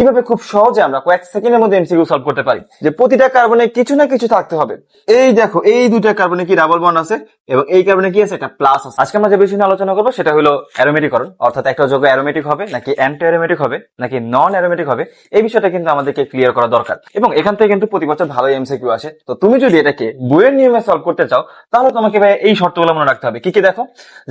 কিভাবে খুব সহজে আমরা কয়েক সেকেন্ডের মধ্যে এমসিকিউ সলভ করতে পারি যে প্রতিটা কার্বনে কিছু না কিছু থাকতে হবে। এই দেখো এই দুইটা কার্বনে কি ডাবল বন্ড আছে এবং এই কার্বনে কি আছে, একটা প্লাস আছে। আজকে আমরা যে বিষয় নিয়ে আলোচনা করবো সেটা হলো অ্যারোমেটিকরণ, অর্থাৎ একটা যৌগ অ্যারোমেটিক হবে নাকি অ্যান্টি অ্যারোমেটিক হবে নাকি নন অ্যারোমেটিক হবে, এই বিষয়টা কিন্তু আমাদেরকে ক্লিয়ার করা দরকার। এবং এখান থেকে কিন্তু প্রতি বছর ভালো এমসিকিউ আসে। তো তুমি যদি এটাকে বইয়ের নিয়মে সলভ করতে চাও তাহলে তোমাকে ভাই এই শর্তগুলো মনে রাখতে হবে। কি কি দেখো,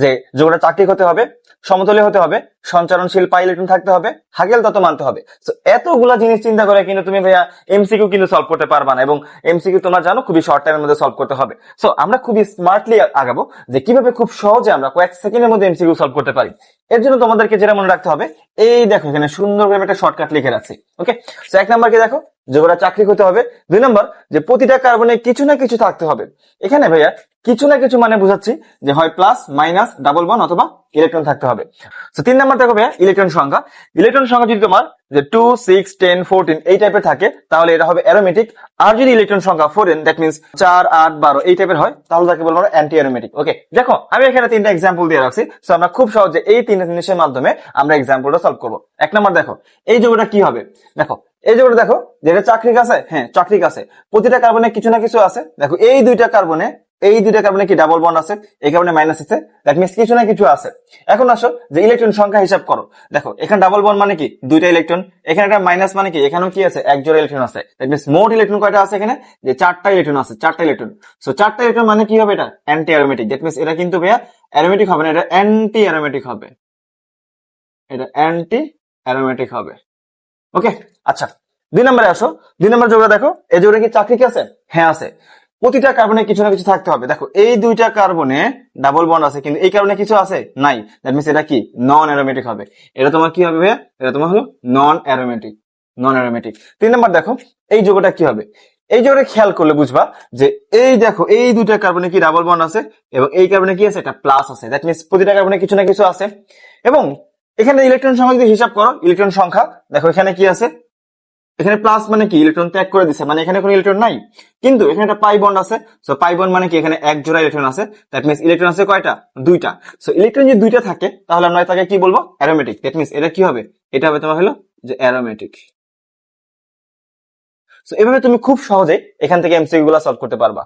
যে যৌগটা চাকরিক হতে হবে, সমতলীয় হতে হবে, সঞ্চারণশীল পাই ইলেকট্রন থাকতে হবে, হাগেল তত্ত্ব মানতে হবে। তো এতগুলা জিনিস চিন্তা করে কিন্তু তুমি ভাইয়া এমসিকিউ কিন্তু সলভ করতে পারবা না, এবং এমসিকিউ তোমরা জানো খুবই শর্ট টাইমের মধ্যে সলভ করতে হবে। সো আমরা খুবই স্মার্টলি আগাবো যে কিভাবে খুব সহজে আমরা কয়েক সেকেন্ডের মধ্যে এমসিকিউ সলভ করতে পারি। এর জন্য তোমাদেরকে যেটা মনে রাখতে হবে, এই দেখো এখানে সুন্দর করে একটা শর্টকাট লিখে রাখছি। ওকে, তো এক নাম্বার কি দেখো, যৌগটা চাকরিক হতে হবে। দুই নাম্বার, যে প্রতিটা কার্বনে কিছু না কিছু থাকতে হবে। এখানে ভাইয়া কিছু না কিছু মানে বুঝাচ্ছি যে হয় প্লাস মাইনাস ডাবল বন্ড অথবা ইলেকট্রন থাকতে হবে। তো তিন নাম্বার দেখো ভাইয়া ইলেকট্রন সংখ্যা। ইলেকট্রন সংখ্যা যদি তোমার যে 2, 6, 10, 14 এই টাইপের থাকে তাহলে এটা হবে অ্যারোমেটিক। আর যদি ইলেকট্রন সংখ্যা 4 দ্যাট মিন্স 4, 8, 12 এই টাইপের হয় তাহলে তাকে বলবো অ্যান্টি অ্যারোমেটিক। ওকে, দেখো আমি এখানে তিনটা এক্সাম্পল দিয়ে রাখছি। সো আমরা খুব সহজে এই তিনটা জিনিসের মাধ্যমে আমরা এক্সাম্পলটা সলভ করবো। এক নাম্বার দেখো, এই যৌগটা কি হবে। দেখো এই যৌগটা দেখো, যেটা চাকরিক আছে, হ্যাঁ চাকরিক আছে, প্রতিটা কার্বনে কিছু না কিছু আছে। দেখো এই দুইটা কার্বনে কি ডাবল বন্ড আছে, এই কারণে মাইনাস আছে, দ্যাট মিন্স কিছু না কিছু আছে। এখন আসো যে ইলেকট্রন সংখ্যা হিসাব করো। দেখো এখানে ডাবল বন্ড মানে কি দুইটা ইলেকট্রন, এখানে একটা মাইনাস মানে কি এখানেও কি আছে এক জোড়া ইলেকট্রন আছে। দ্যাট মিন্স মোট ইলেকট্রন কয়টা আছে এখানে, যে চারটা ইলেকট্রন আছে, চারটা ইলেকট্রন। সো চারটা ইলেকট্রন মানে কি হবে, এটা অ্যান্টি অ্যারোমেটিক। দ্যাট মিন্স এটা কিন্তু ভাইয়া অ্যারোমেটিক হবে না, এটা অ্যান্টি অ্যারোমেটিক হবে, এটা অ্যান্টি অ্যারোমেটিক হবে। ওকে, আচ্ছা দুই নম্বরে আসো। দুই নম্বর যৌগটা দেখো, এই যৌগটা কি চাকরিক আছে, হ্যাঁ আছে। প্রতিটা কার্বনে কিছু না কিছু থাকতে হবে। দেখো এই দুইটা কার্বনে ডাবল বন্ড আছে কিন্তু এই কারণে কিছু আছে নাই, দ্যাট মিন্স এটা কি নন অ্যারোমেটিক হবে। এটা তোমার কি হবে ভাইয়া, এটা তোমার হলো নন অ্যারোমেটিক, নন অ্যারোমেটিক। তিন নম্বর দেখো, এই যৌগটা কি হবে। এই যৌগটা খেয়াল করলে বুঝবা যে এই দেখো এই দুইটা কার্বনে কি ডাবল বন্ড আছে এবং এই কার্বনে কি আছে, একটা প্লাস আছে। দ্যাট মিন্স প্রতিটা কার্বনে কিছু না কিছু আছে। এবং এখানে ইলেকট্রন সংখ্যা যদি হিসাব করো, ইলেকট্রন সংখ্যা দেখো এখানে কি আছে, এখানে প্লাস মানে কি ইলেকট্রন ত্যাগ করে দিছে, মানে এখানে কোনো ইলেকট্রন নাই। কিন্তু এখানে একটা পাই বন্ড আছে। সো পাই বন্ড মানে কি এখানে এক জোড়া ইলেকট্রন আছে। দ্যাট মিন্স ইলেকট্রন আছে কয়টা, দুইটা। সো ইলেকট্রন যদি দুইটা থাকে তাহলে আমরা তাকে কি বলবো, অ্যারোমেটিক। দ্যাট মিন্স এটা কি হবে, এটা হবে তোমার হলো যে অ্যারোমেটিক। সো এভাবে তুমি খুব সহজে এখান থেকে এমসিকিউ গুলা সলভ করতে পারবা।